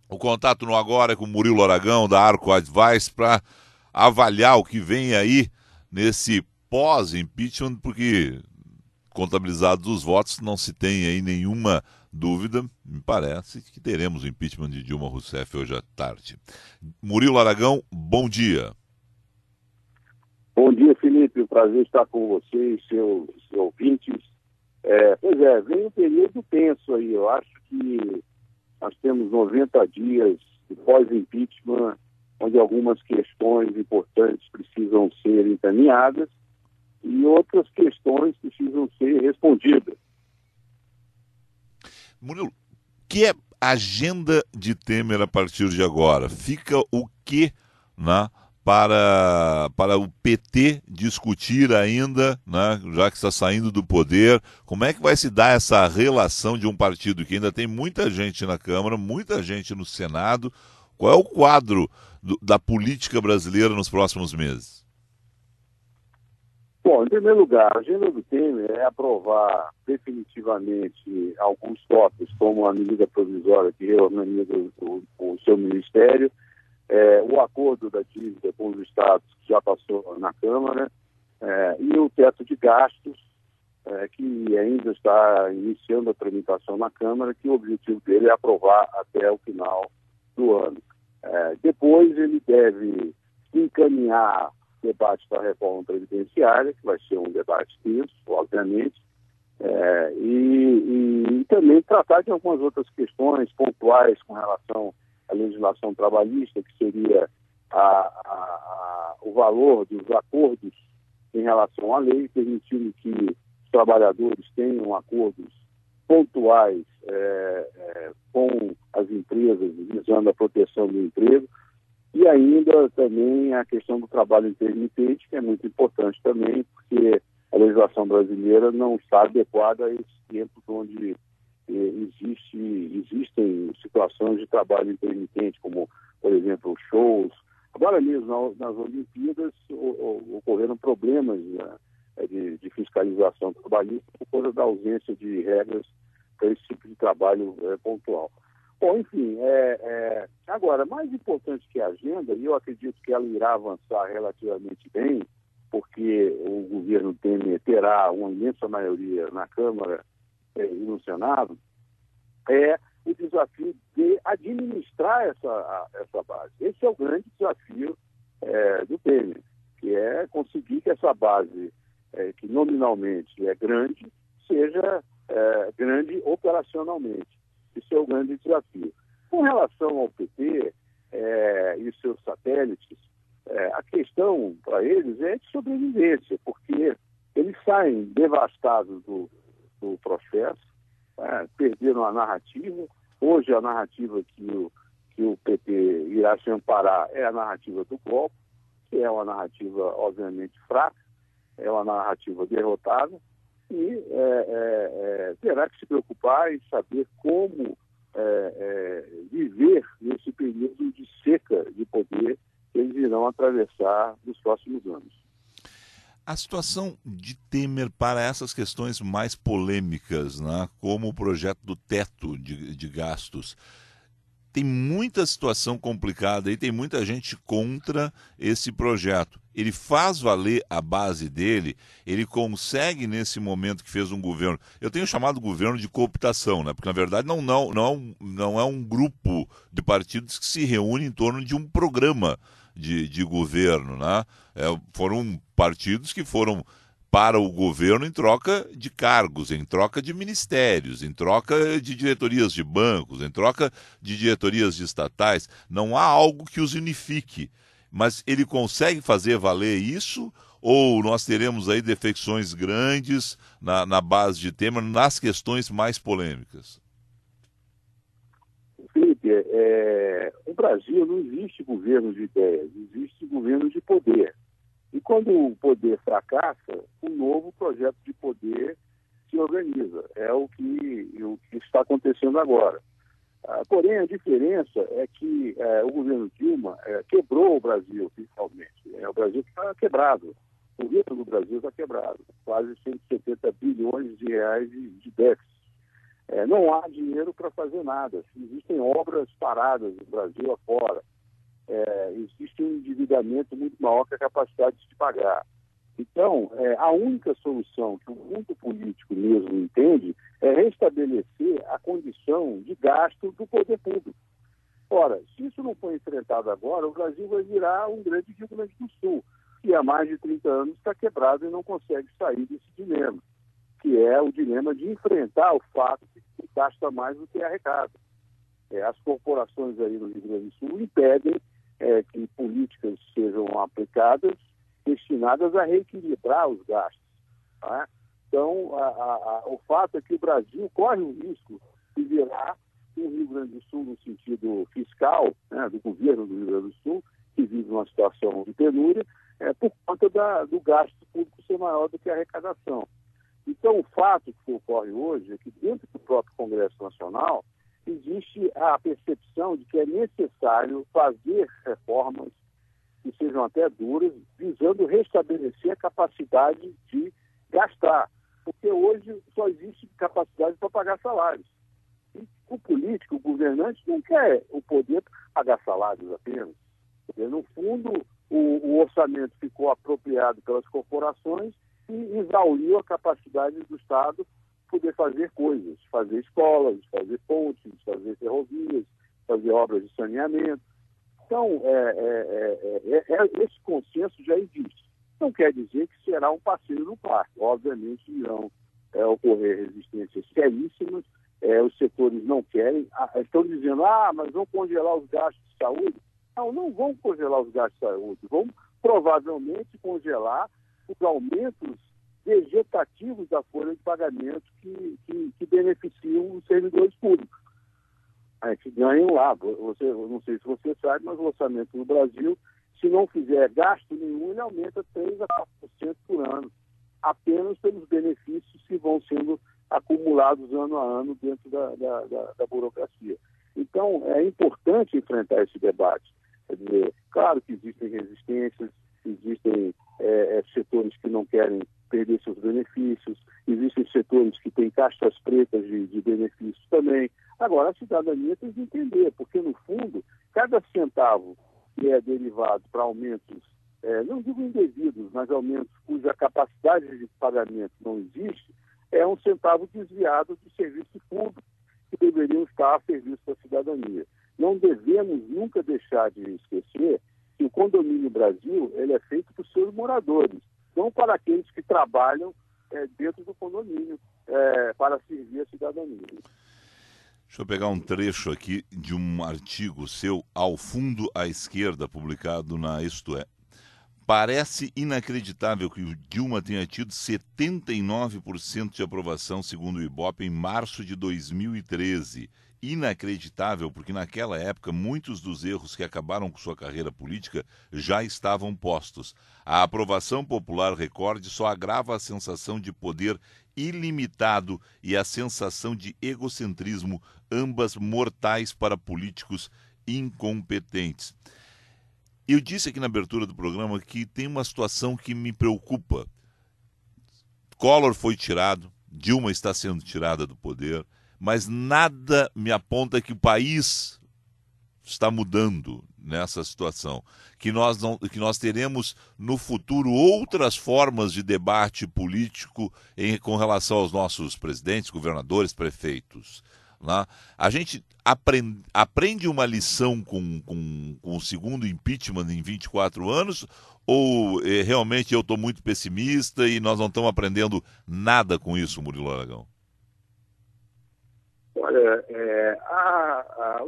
O contato no agora é com o Murilo Aragão, da Arco Advice, para avaliar o que vem aí nesse pós-impeachment, porque contabilizados os votos, não se tem aí nenhuma dúvida, me parece que teremos o impeachment de Dilma Rousseff hoje à tarde. Murilo Aragão, bom dia. Bom dia, Felipe. O prazer estar com você e seus ouvintes. Pois é, vem um período tenso aí. Eu acho que nós temos 90 dias de pós-impeachment, onde algumas questões importantes precisam ser encaminhadas e outras questões precisam ser respondidas. Murilo, que é a agenda de Temer a partir de agora? Fica o que, né, para o PT discutir ainda, né, já que está saindo do poder? Como é que vai se dar essa relação de um partido que ainda tem muita gente na Câmara, muita gente no Senado? Qual é o quadro da política brasileira nos próximos meses? Bom, em primeiro lugar, a agenda do Temer é aprovar definitivamente alguns tópicos, como a medida provisória que reorganiza o seu ministério, o acordo da dívida com os estados que já passou na Câmara, e o teto de gastos, que ainda está iniciando a tramitação na Câmara, que o objetivo dele é aprovar até o final do ano. Depois ele deve encaminhar o debate da reforma previdenciária, que vai ser um debate tenso, obviamente, e também tratar de algumas outras questões pontuais com relação à legislação trabalhista, que seria o valor dos acordos em relação à lei, permitindo que os trabalhadores tenham acordos pontuais com as empresas, visando a proteção do emprego, e ainda também a questão do trabalho intermitente, que é muito importante também, porque a legislação brasileira não está adequada a esses tempos onde existem situações de trabalho intermitente, como, por exemplo, shows. Agora mesmo, nas Olimpíadas, ocorreram problemas de fiscalização trabalhista por causa da ausência de regras para esse tipo de trabalho pontual. Bom, enfim, agora, mais importante que a agenda, e eu acredito que ela irá avançar relativamente bem, porque o governo Temer terá uma imensa maioria na Câmara e no Senado, é o desafio de administrar essa base. Esse é o grande desafio do Temer, que é conseguir que essa base, que nominalmente é grande, seja grande operacionalmente. Isso é o grande desafio. Com relação ao PT e seus satélites, a questão para eles é de sobrevivência, porque eles saem devastados do processo, perderam a narrativa. Hoje a narrativa que o PT irá se amparar é a narrativa do golpe, que é uma narrativa obviamente fraca, é uma narrativa derrotada, e terá que se preocupar em saber como viver nesse período de seca de poder que eles irão atravessar nos próximos anos. A situação de Temer para essas questões mais polêmicas, né, como o projeto do teto de gastos, tem muita situação complicada e tem muita gente contra esse projeto. Ele faz valer a base dele, ele consegue nesse momento que fez um governo. Eu tenho chamado governo de cooptação, né? Porque na verdade não é um grupo de partidos que se reúne em torno de um programa de governo, né? Foram partidos que foram para o governo em troca de cargos, em troca de ministérios, em troca de diretorias de bancos, em troca de diretorias de estatais. Não há algo que os unifique. Mas ele consegue fazer valer isso? Ou nós teremos aí defecções grandes na base de Temer, nas questões mais polêmicas? Felipe, no Brasil não existe governo de ideias, existe governo de poder. E quando o poder fracassa, um novo projeto de poder se organiza. É o que está acontecendo agora. Porém, a diferença é que o governo Dilma quebrou o Brasil, principalmente. O Brasil está quebrado. O governo do Brasil está quebrado. Quase 170 bilhões de reais de déficit. Não há dinheiro para fazer nada. Existem obras paradas no Brasil afora. Existe um endividamento muito maior que a capacidade de pagar. Então, a única solução que o mundo político mesmo entende é restabelecer a condição de gasto do poder público. Ora, se isso não for enfrentado agora, o Brasil vai virar um grande Rio Grande do Sul, que há mais de 30 anos está quebrado e não consegue sair desse dilema, que é o dilema de enfrentar o fato de que gasta mais do que arrecada. As corporações aí no Rio Grande do Sul impedem que políticas sejam aplicadas destinadas a reequilibrar os gastos. Tá? Então, o fato é que o Brasil corre o risco de virar o Rio Grande do Sul no sentido fiscal, né, do governo do Rio Grande do Sul, que vive uma situação de penúria, por conta do gasto público ser maior do que a arrecadação. Então, o fato que ocorre hoje é que dentro do próprio Congresso Nacional existe a percepção de que é necessário fazer reformas que sejam até duras, visando restabelecer a capacidade de gastar. Porque hoje só existe capacidade para pagar salários. E o político, o governante, não quer o poder para pagar salários apenas. Porque, no fundo, o orçamento ficou apropriado pelas corporações e exauriu a capacidade do Estado poder fazer coisas, fazer escolas, fazer pontes, fazer ferrovias, fazer obras de saneamento. Então, esse consenso já existe. Não quer dizer que será um passeio no parque. Obviamente, irão ocorrer resistências seríssimas, os setores não querem, estão dizendo, mas vão congelar os gastos de saúde. Não vão congelar os gastos de saúde, vão provavelmente congelar os aumentos vegetativos da folha de pagamento que beneficiam os servidores públicos. Que ganham lá. Eu não sei se você sabe, mas o orçamento no Brasil, se não fizer gasto nenhum, ele aumenta 3% a 4% por ano, apenas pelos benefícios que vão sendo acumulados ano a ano dentro da burocracia. Então, é importante enfrentar esse debate. Quer dizer, claro que existem resistências, existem setores que não querem perder seus benefícios, existem setores que têm caixas pretas de benefícios também. Agora, a cidadania tem que entender, porque, no fundo, cada centavo que é derivado para aumentos, não digo indevidos, mas aumentos cuja capacidade de pagamento não existe, é um centavo desviado do serviço público que deveriam estar a serviço da cidadania. Não devemos nunca deixar de esquecer que o Condomínio Brasil ele é feito por seus moradores, não para aqueles que trabalham dentro do condomínio para servir a cidadania. Deixa eu pegar um trecho aqui de um artigo seu, Ao Fundo à Esquerda, publicado na Isto É. Parece inacreditável que o Dilma tenha tido 79% de aprovação, segundo o Ibope, em março de 2013. Inacreditável, porque naquela época muitos dos erros que acabaram com sua carreira política já estavam postos. A aprovação popular recorde só agrava a sensação de poder ilimitado e a sensação de egocentrismo, ambas mortais para políticos incompetentes. Eu disse aqui na abertura do programa que tem uma situação que me preocupa. Collor foi tirado, Dilma está sendo tirada do poder, mas nada me aponta que o país está mudando nessa situação, que nós teremos no futuro outras formas de debate político com relação aos nossos presidentes, governadores, prefeitos. Né? A gente aprende uma lição com o segundo impeachment em 24 anos ou realmente eu estou muito pessimista e nós não estamos aprendendo nada com isso, Murilo Aragão? Olha,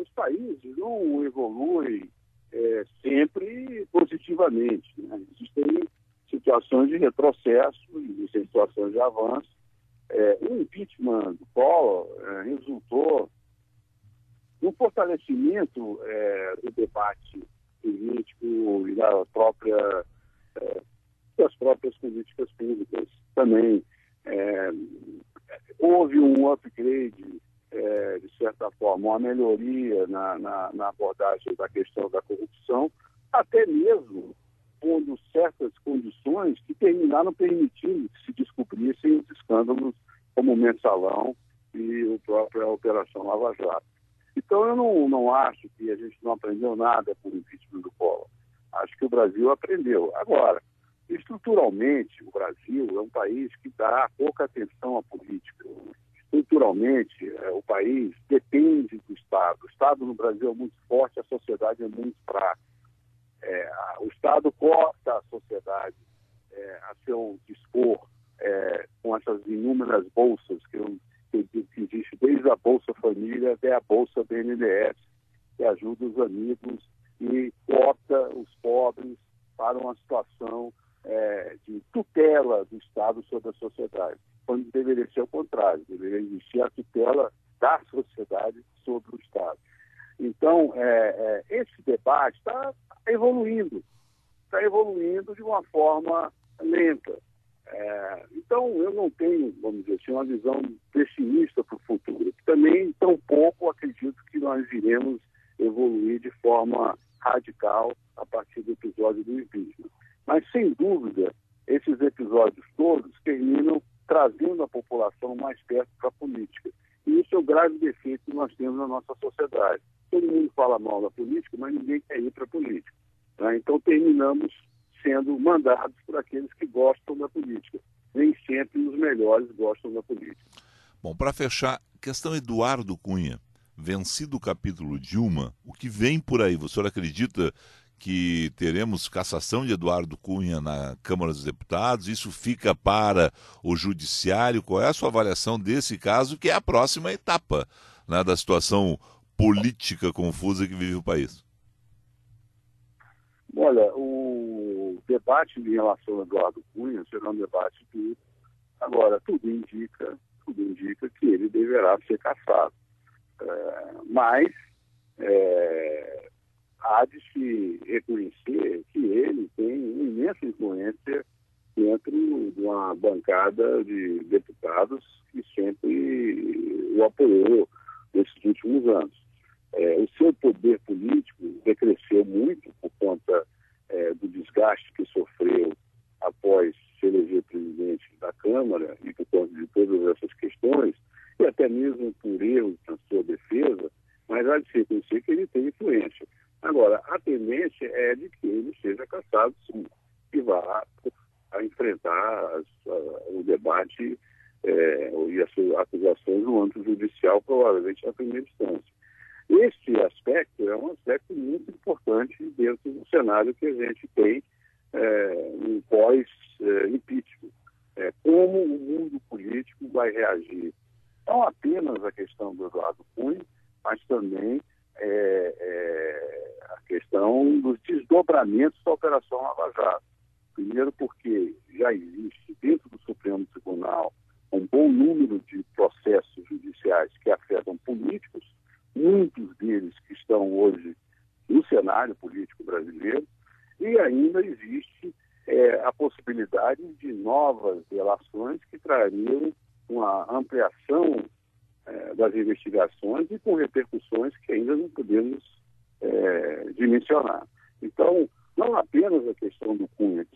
os países não evoluem sempre positivamente. Né? Existem situações de retrocesso, existem situações de avanço. O impeachment do Collor resultou no fortalecimento do debate político e das próprias políticas públicas. Também houve um upgrade, de certa forma, uma melhoria na abordagem da questão da corrupção, até mesmo pondo certas condições que terminaram permitindo que se descobrissem os escândalos como o Mensalão e a própria Operação Lava Jato. Então, eu não acho que a gente não aprendeu nada com o impeachment do Collor. Acho que o Brasil aprendeu. Agora, estruturalmente, o Brasil é um país que dá pouca atenção à política. Estruturalmente, o país depende do Estado. O Estado no Brasil é muito forte, a sociedade é muito fraca. O Estado corta a sociedade a seu dispor com essas inúmeras bolsas que existe, desde a Bolsa Família até a Bolsa BNDES, que ajuda os amigos e corta os pobres para uma situação de tutela do Estado sobre a sociedade, quando deveria ser o contrário, deveria existir a tutela da sociedade sobre o Estado. Então, esse debate está evoluindo de uma forma lenta. Então, eu não tenho, vamos dizer assim, uma visão pessimista para o futuro. Também, tampouco, acredito que nós iremos evoluir de forma radical a partir do episódio do impeachment. Mas, sem dúvida, esses episódios todos terminam trazendo a população mais perto para a política. E isso é o grave defeito que nós temos na nossa sociedade. Todo mundo fala mal da política, mas ninguém quer ir para a política. Né? Então, terminamos sendo mandados por aqueles que gostam da política. Nem sempre os melhores gostam da política. Bom, para fechar, questão Eduardo Cunha. Vencido o capítulo Dilma, o que vem por aí? O senhor acredita que teremos cassação de Eduardo Cunha na Câmara dos Deputados? Isso fica para o Judiciário? Qual é a sua avaliação desse caso, que é a próxima etapa, né, da situação política confusa que vive o país? Olha, o debate em relação ao Eduardo Cunha será um debate que, agora, tudo indica que ele deverá ser cassado. Mas há de se reconhecer que ele tem uma imensa influência dentro de uma bancada de deputados que sempre o apoiou nesses últimos anos. O seu poder político decresceu muito por conta do desgaste que sofreu após se eleger presidente da Câmara e por conta de todas essas questões, e até mesmo por erros na sua defesa, mas há de se reconhecer que ele tem influência. Agora, a tendência é de que ele seja cassado, sim, e vá a enfrentar o debate e as acusações no âmbito judicial, provavelmente na primeira instância. Este aspecto é um aspecto muito importante dentro do cenário que a gente tem no pós-impeachment. Como o mundo político vai reagir não apenas a questão do Eduardo Cunha, mas também a questão dos desdobramentos da Operação Lava Jato. Primeiro porque já existe dentro do Supremo Tribunal um bom número de processos judiciais que afetam políticos, muitos deles que estão hoje no cenário político brasileiro, e ainda existe a possibilidade de novas delações que trariam uma ampliação das investigações e com repercussões que ainda não podemos dimensionar. Então, não apenas a questão do Cunha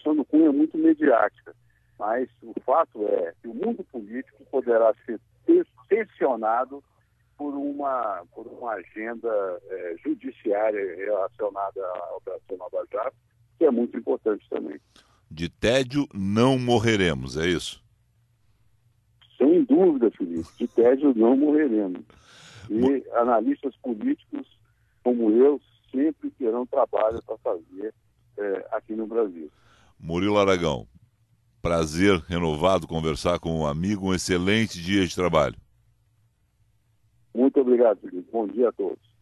é muito mediática, mas o fato é que o mundo político poderá ser tensionado por uma agenda judiciária relacionada à Operação Lava Jato, que é muito importante também. De tédio não morreremos, é isso? Sem dúvida, Felipe, de tédio não morreremos. E analistas políticos como eu sempre terão trabalho para fazer aqui no Brasil. Murilo Aragão, prazer renovado conversar com um amigo, um excelente dia de trabalho. Muito obrigado, Felipe. Bom dia a todos.